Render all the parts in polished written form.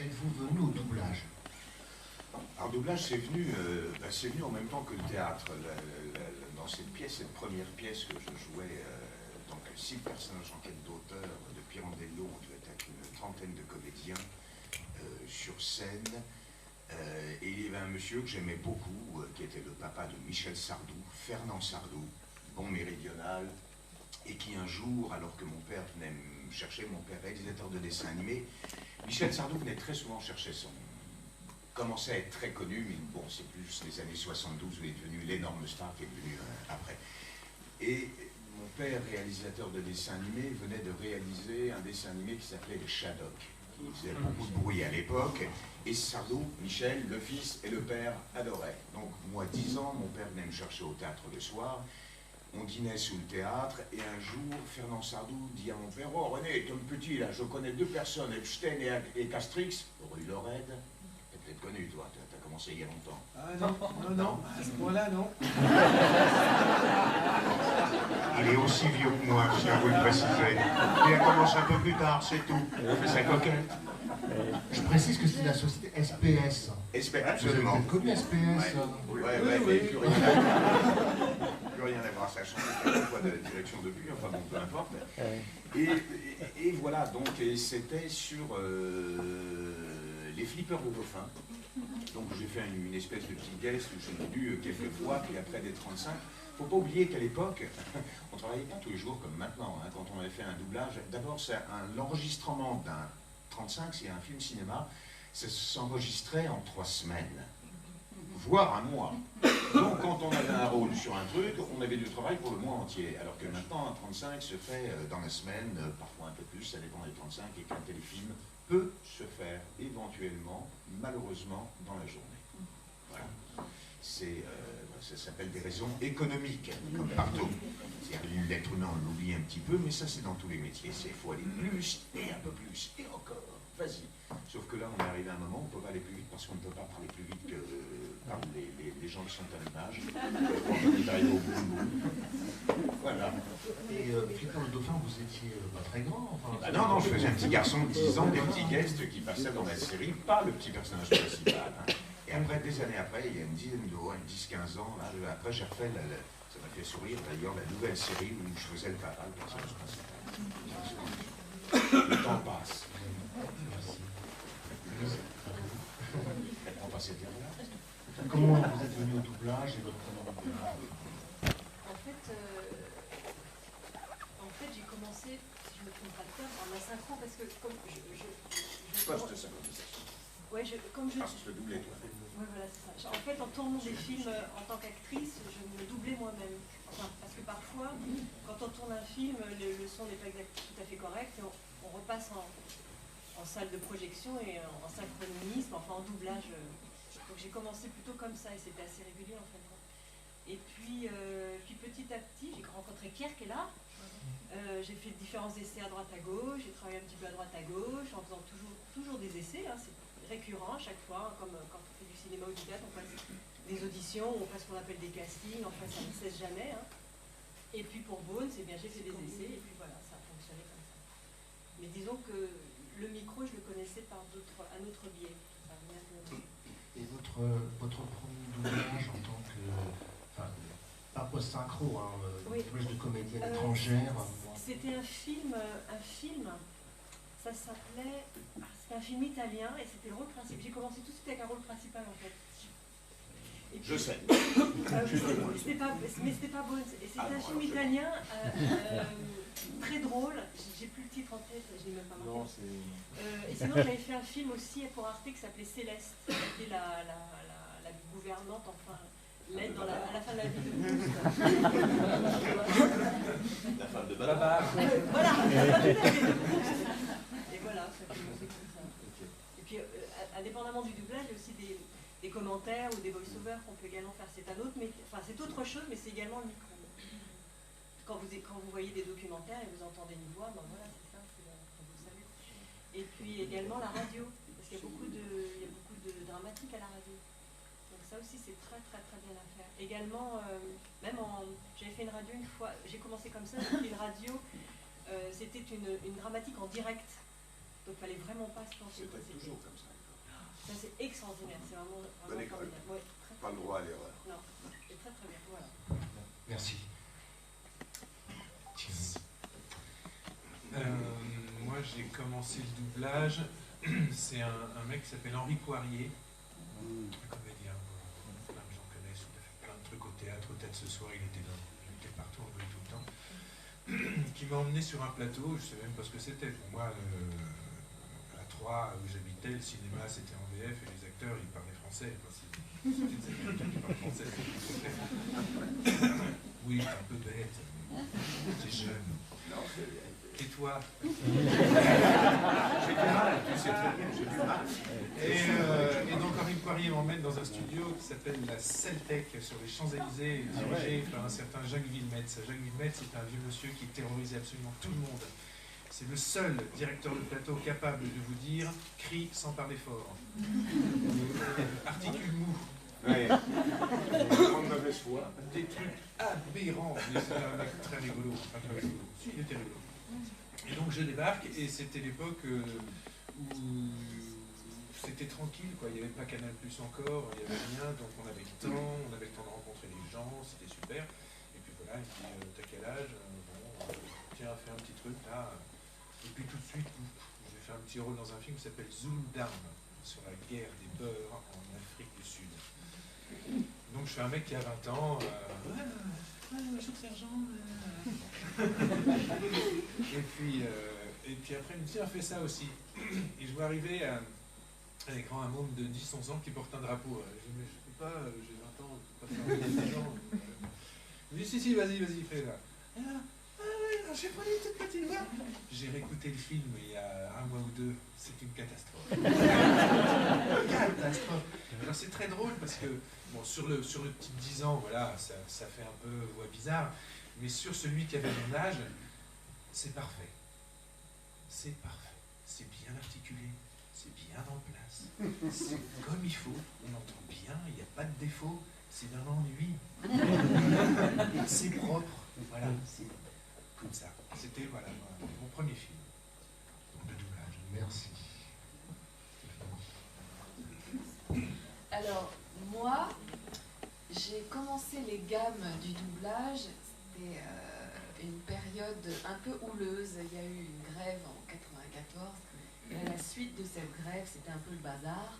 êtes-vous venu au doublage? Alors, doublage, c'est venu en même temps que le théâtre. Dans cette pièce, cette première pièce que je jouais, donc 6 personnages en quête d'auteur de Pirandello, on devait être une trentaine de comédiens sur scène. Et il y avait un monsieur que j'aimais beaucoup, qui était le papa de Michel Sardou, Fernand Sardou, bon méridional, et qui un jour, alors que mon père venait me chercher, mon père réalisateur de dessins animés, Michel Sardou venait très souvent chercher commençait à être très connu, mais bon, c'est plus les années 72 où il est devenu l'énorme star qui est devenu après. Et mon père, réalisateur de dessins animés, venait de réaliser un dessin animé qui s'appelait Les Shadocks, qui faisait beaucoup de bruit à l'époque, et Sardou, Michel, le fils et le père adoraient. Donc moi, 10 ans, mon père venait me chercher au théâtre le soir, on dînait sous le théâtre, et un jour, Fernand Sardou dit à mon père, « Oh René, comme petit, là, je connais 2 personnes, Epstein et Castrix, rue Lorraine. » T'es connu, toi, t'as commencé il y a longtemps. Ah non, à ce point-là, non. Il est aussi vieux que moi, je tiens à vous le préciser. Il a commencé un peu plus tard, c'est tout. Il fait sa coquette. Je précise que c'est la société SPS. Absolument. Vous avez connu SPS? Oui. Plus rien à voir, ça change pas de la direction depuis, enfin bon, peu importe. Et voilà, donc, c'était sur les flippers de Dauphin. Donc j'ai fait une espèce de petit guest où j'ai lu quelques fois, puis après des 35. Faut pas oublier qu'à l'époque, on travaillait pas tous les jours comme maintenant, hein, quand on avait fait un doublage. D'abord, c'est l'enregistrement d'un 35, c'est un film cinéma, ça s'enregistrait en 3 semaines, voire un mois. Donc quand on avait un rôle sur un truc, on avait du travail pour le mois entier. Alors que maintenant, un 35 se fait dans la semaine, parfois un peu plus, ça dépend des 35, et qu'un téléfilm peut se faire éventuellement, malheureusement, dans la journée. Voilà. Ça s'appelle des raisons économiques, comme partout. L'être humain, on l'oublie un petit peu, mais ça c'est dans tous les métiers. Il faut aller plus, et un peu plus, et encore. Vas-y. Sauf que là, on est arrivé à un moment où on ne peut pas aller plus vite parce qu'on ne peut pas parler plus vite que par les gens qui sont à l'image. On est arrivé au bout. Voilà. Et Flipper le Dauphin, vous étiez pas très grand, enfin... Non, je faisais un petit garçon de 10 ans, des petits guests qui passaient dans la série, pas le petit personnage principal. Hein. Et après, des années après, il y a une dizaine de 10-15 ans, là, après j'ai refait, ça m'a fait sourire d'ailleurs, la nouvelle série où je faisais le papa, le personnage principal. Le temps passe. On va passer derrière. Comment vous êtes venu au doublage et votre premier doublage? En fait, j'ai commencé, si je ne me trompe pas de terme, en asynchro parce que comme Poste 57. Ouais, comme je... Parce que je doublais, toi. Oui, voilà, c'est ça. En fait, en tournant des films en tant qu'actrice, je me doublais moi-même. Enfin, parce que parfois, quand on tourne un film, le son n'est pas tout à fait correct, et on repasse en salle de projection et en synchronisme, enfin en doublage. Donc j'ai commencé plutôt comme ça et c'était assez régulier en fait. Et puis petit à petit, j'ai rencontré Pierre qui est là. J'ai fait différents essais à droite à gauche, j'ai travaillé un petit peu à droite à gauche en faisant toujours des essais, hein, c'est récurrent à chaque fois, comme quand on fait du cinéma ou du théâtre, on passe des auditions, on passe ce qu'on appelle des castings, enfin ça ne cesse jamais. Hein. Et puis pour Bones, eh bien j'ai fait des essais et puis voilà, ça a fonctionné comme ça. Mais disons que le micro, je le connaissais par un autre biais. Et votre premier doublage en tant que... Enfin, pas post-synchro, hein, oui. doublage de comédienne étrangère. C'était un film, ça s'appelait... C'était un film italien et c'était le rôle principal. J'ai commencé tout de suite avec un rôle principal en fait. Et puis, je sais. Mais c'était pas Bones. Et c'était un film italien très drôle. J'ai plus le titre en tête, je l'ai même pas marqué. Non, c'est... et sinon, j'avais fait un film aussi pour Arte qui s'appelait Céleste. C'était la gouvernante, enfin, l'aide à la fin de la vie de Proust. La femme de Babar. Voilà. Et voilà, ça a commencé comme ça. Et puis, indépendamment du doublage, il y a aussi des commentaires ou des voice-overs qu'on peut également faire. C'est c'est autre chose, mais c'est également le micro. Quand vous voyez des documentaires et vous entendez une voix, ben voilà, c'est ça, vous le savez. Et puis également la radio, parce qu'il y a beaucoup de dramatique à la radio. Donc ça aussi, c'est très bien à faire. Également, j'avais fait une radio une fois, j'ai commencé comme ça, j'ai fait une radio, c'était une dramatique en direct. Donc il fallait vraiment pas se planter. C'est peut-être toujours comme ça. Ça c'est extraordinaire, c'est vraiment Bonne école. formidable. Ouais, très, Pas le droit à l'erreur. non, c'est très très bien, voilà. Merci. Moi, j'ai commencé le doublage. C'est un mec qui s'appelle Henri Poirier, un comédien. Plein de gens connaissent. Il a fait plein de trucs au théâtre. Au théâtre ce soir, il était partout, on le voyait tout le temps. Qui m'a emmené sur un plateau. Je ne sais même pas ce que c'était. Pour moi, à Troyes, où j'habitais, le cinéma c'était en VF et les acteurs ils parlaient français. Enfin, c'était des Américains qui parlent français. Oui, t'es un peu bête. T'es jeune. Non, c'est bien. Et toi? J'ai du mal, tu sais très bien, j'ai du mal. Et donc Henri Poirier m'emmène dans un studio qui s'appelle la Celtec sur les Champs-Élysées, dirigé par un certain Jacques Villemetz. Jacques Villemetz est un vieux monsieur qui terrorisait absolument tout le monde. C'est le seul directeur de plateau capable de vous dire « crie sans parler fort ». Articule mou. Ouais. Grande mauvaise foi. Des trucs aberrants. Mais c'est un mec très rigolo. Enfin, très rigolo. Si, il était rigolo. Et donc je débarque, et c'était l'époque où c'était tranquille, quoi. Il n'y avait pas Canal Plus encore, il n'y avait rien, donc on avait le temps de rencontrer les gens, c'était super. Et puis voilà, il me dit, t'as quel âge? Bon, tiens, fais un petit truc là. Et puis tout de suite, j'ai fait un petit rôle dans un film qui s'appelle Zulu Down, sur la guerre des beurs en Afrique du Sud. Donc je suis un mec qui a 20 ans, bonjour sergent. Et puis après, il me dit, tiens, fais ça aussi. Et je vois arriver un écran, un môme de 10-11 ans qui porte un drapeau. Je dis, mais je peux pas, j'ai 20 ans, je peux pas faire 10 ans. Il me dit, si, vas-y, fais-la. Et là, non, j'ai pas les toutes petites voix. J'ai réécouté le film il y a un mois ou deux, c'est une catastrophe. Catastrophe. Alors c'est très drôle parce que, bon, sur le petit 10 ans, voilà, ça fait un peu voix bizarre, mais sur celui qui avait mon âge, c'est parfait. C'est parfait. C'est bien articulé, c'est bien en place, c'est comme il faut, on entend bien, il n'y a pas de défaut, c'est d'un ennui. C'est propre, voilà, c'est comme ça. C'était voilà, mon premier film de doublage. Merci. Alors, moi, j'ai commencé les gammes du doublage, c'était une période un peu houleuse. Il y a eu une grève en 94, et à la suite de cette grève, c'était un peu le bazar.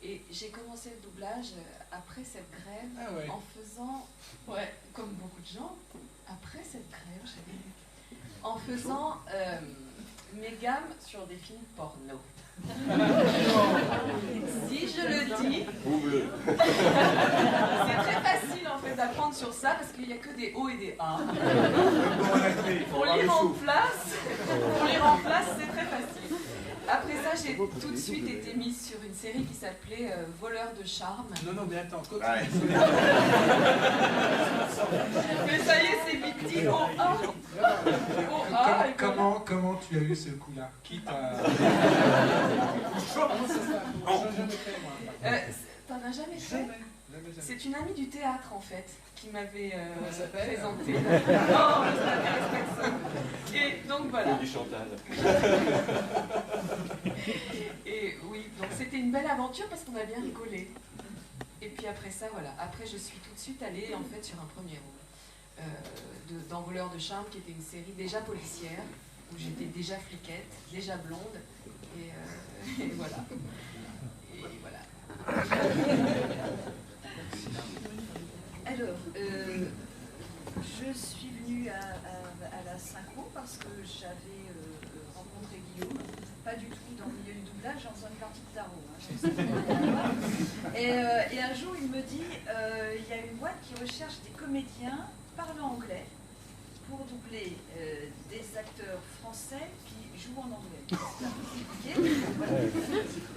Et j'ai commencé le doublage après cette grève, en faisant, comme beaucoup de gens, après cette grève, en faisant mes gammes sur des films porno. Si je le dis, c'est très facile en fait d'apprendre sur ça parce qu'il n'y a que des O et des A. Pour lire en place, c'est très facile. Après ça, j'ai tout de suite été mise sur une série qui s'appelait Voleur de charme. Non, mais attends, continue. Mais ça y est, c'est vite dit, O-A. Comment tu as eu ce coup-là? Qui t'a... T'en as jamais fait? C'est une amie du théâtre en fait qui m'avait présenté. Non, ça n'intéresse personne. Et donc voilà. Du Chantal. Et oui, donc c'était une belle aventure parce qu'on a bien rigolé. Et puis après ça, voilà. Après, je suis tout de suite allée en fait sur un premier rôle dans Voleur de charme, qui était une série déjà policière où j'étais déjà fliquette, déjà blonde, et voilà. Et voilà. Alors, je suis venue à la synchro parce que j'avais rencontré Guillaume, pas du tout dans le milieu du doublage, en faisant une partie de tarot. Et un jour, il me dit, il y a une boîte qui recherche des comédiens parlant anglais pour doubler des acteurs français qui jouent en anglais.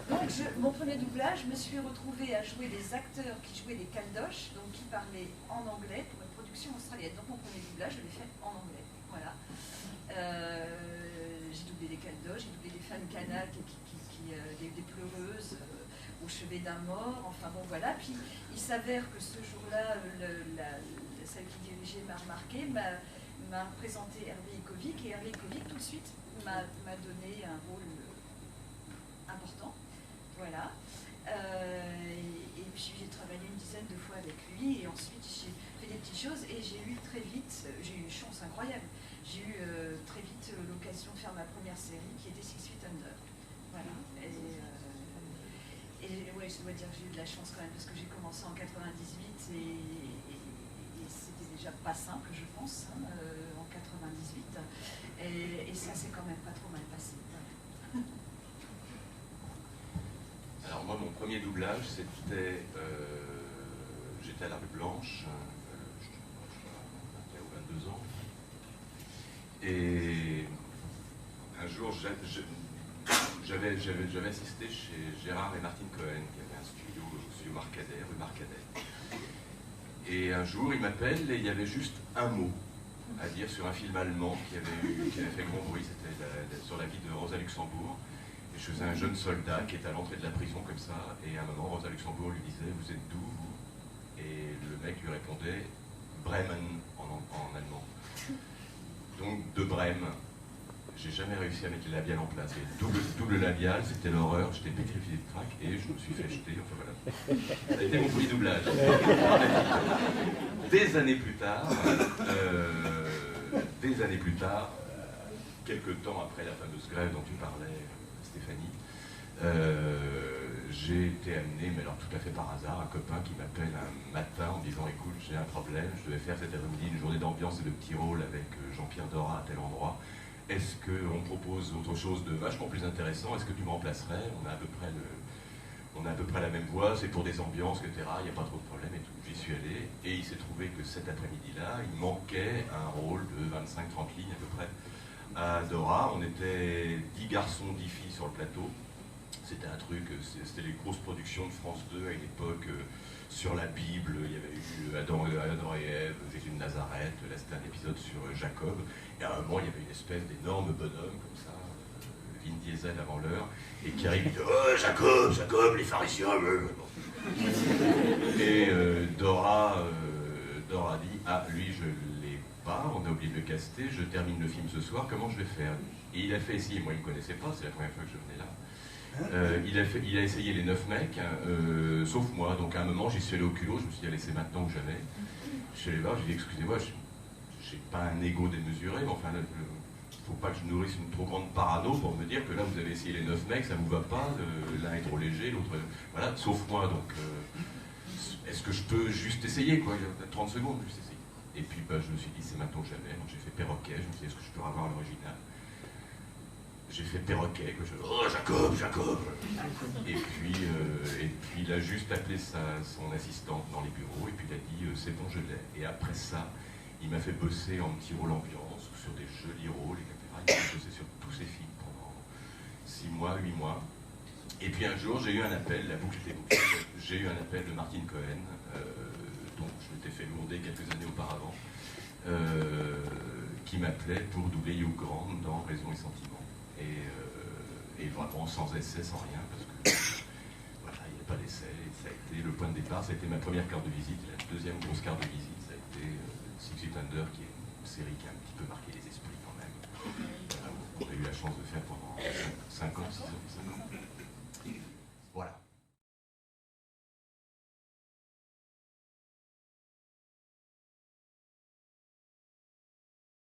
Donc, mon premier doublage, je me suis retrouvée à jouer des acteurs qui jouaient des caldoches, donc qui parlaient en anglais pour une production australienne. Donc mon premier doublage, je l'ai fait en anglais. Voilà. J'ai doublé des caldoches, j'ai doublé des femmes canaques, des pleureuses au chevet d'un mort. Enfin bon, voilà. Puis il s'avère que ce jour-là, celle qui dirigeait m'a remarqué, m'a présenté Hervé Ikovic, et Hervé Ikovic tout de suite m'a donné un rôle Voilà. Et puis j'ai travaillé une dizaine de fois avec lui, et ensuite j'ai fait des petites choses, et j'ai eu très vite, j'ai eu une chance incroyable, j'ai eu très vite l'occasion de faire ma première série qui était Six Feet Under. Voilà. Et ouais, je dois dire que j'ai eu de la chance quand même, parce que j'ai commencé en 98 et c'était déjà pas simple, je pense, hein, en 98. Et ça s'est quand même pas trop mal passé. Voilà. Alors moi, mon premier doublage, c'était... j'étais à la Rue Blanche, je crois, 22 ans. Et un jour, j'avais assisté chez Gérard et Martine Cohen, qui avait un studio Marcadet, rue Marcadet. Et un jour, il m'appelle et il y avait juste un mot à dire sur un film allemand qui avait fait grand bruit. C'était sur la vie de Rosa Luxembourg. Et je faisais un jeune soldat qui était à l'entrée de la prison comme ça. Et à un moment, Rosa Luxembourg lui disait « Vous êtes d'où, vous ?» Et le mec lui répondait « Bremen » en allemand. Donc de Brême. J'ai jamais réussi à mettre les labiales en place. Et double labial, c'était l'horreur, j'étais pétrifié de crack et je me suis fait jeter, enfin voilà. Ça a été mon premier doublage. Des années plus tard, quelques temps après la fameuse grève dont tu parlais, Stéphanie, j'ai été amené, mais alors tout à fait par hasard, un copain qui m'appelle un matin en me disant « Écoute, j'ai un problème, je devais faire cet après-midi une journée d'ambiance et de petit rôle avec Jean-Pierre Dorat à tel endroit. Est-ce qu'on propose autre chose de vachement plus intéressant? Est-ce que tu me remplacerais? On a à peu près la même voix, c'est pour des ambiances, etc. Il n'y a pas trop de problème et tout. J'y suis allé et il s'est trouvé que cet après-midi-là, il manquait un rôle de 25-30 lignes à peu près à Dora. On était 10 garçons, 10 filles sur le plateau. C'était un truc, c'était les grosses productions de France 2 à une époque sur la Bible. Il y avait eu Adam et Ève, Jésus de Nazareth. Là, c'était un épisode sur Jacob. Et à un moment, il y avait une espèce d'énorme bonhomme comme ça, Vin Diesel avant l'heure, et qui arrive et dit « Oh, Jacob, Jacob, les pharisiens !» Et Dora dit « Ah, lui, je l'ai pas, on a oublié de le caster, je termine le film ce soir, comment je vais faire ?» Et il a fait essayer, moi il ne me connaissait pas, c'est la première fois que je venais là. Il a essayé les 9 mecs, sauf moi, donc à un moment j'y suis allé au culot, je me suis dit allez c'est maintenant ou jamais. Je suis allé voir, j'ai dit excusez-moi, j'ai pas un ego démesuré, mais enfin, faut pas que je nourrisse une trop grande parano pour me dire que là vous avez essayé les 9 mecs, ça vous va pas, l'un est trop léger, l'autre, voilà, sauf moi, donc est-ce que je peux juste essayer quoi, il y a 30 secondes, juste essayer. Et puis bah, je me suis dit c'est maintenant ou jamais, donc j'ai fait perroquet, je me suis dit est-ce que je peux avoir l'original. J'ai fait perroquet, que je... Oh Jacob, Jacob. Et puis il a juste appelé son assistante dans les bureaux et puis il a dit c'est bon je l'ai. Et après ça, il m'a fait bosser en petit rôle ambiance, sur des jolis rôles, etc. Il m'a fait bosser sur tous ses films pendant 6 mois, 8 mois. Et puis un jour, j'ai eu un appel, la boucle était bouclée, j'ai eu un appel de Martine Cohen, dont je m'étais fait lourder quelques années auparavant, qui m'appelait pour doubler Hugh Grant dans Raison et Sentiment. Et vraiment sans essai, sans rien, parce que voilà, il n'y a pas d'essai. Ça a été le point de départ, ça a été ma première carte de visite. La deuxième grosse carte de visite, ça a été Six Feet Under, qui est une série qui a un petit peu marqué les esprits quand même. Voilà, on a eu la chance de faire pendant 5 ans, 6 ans.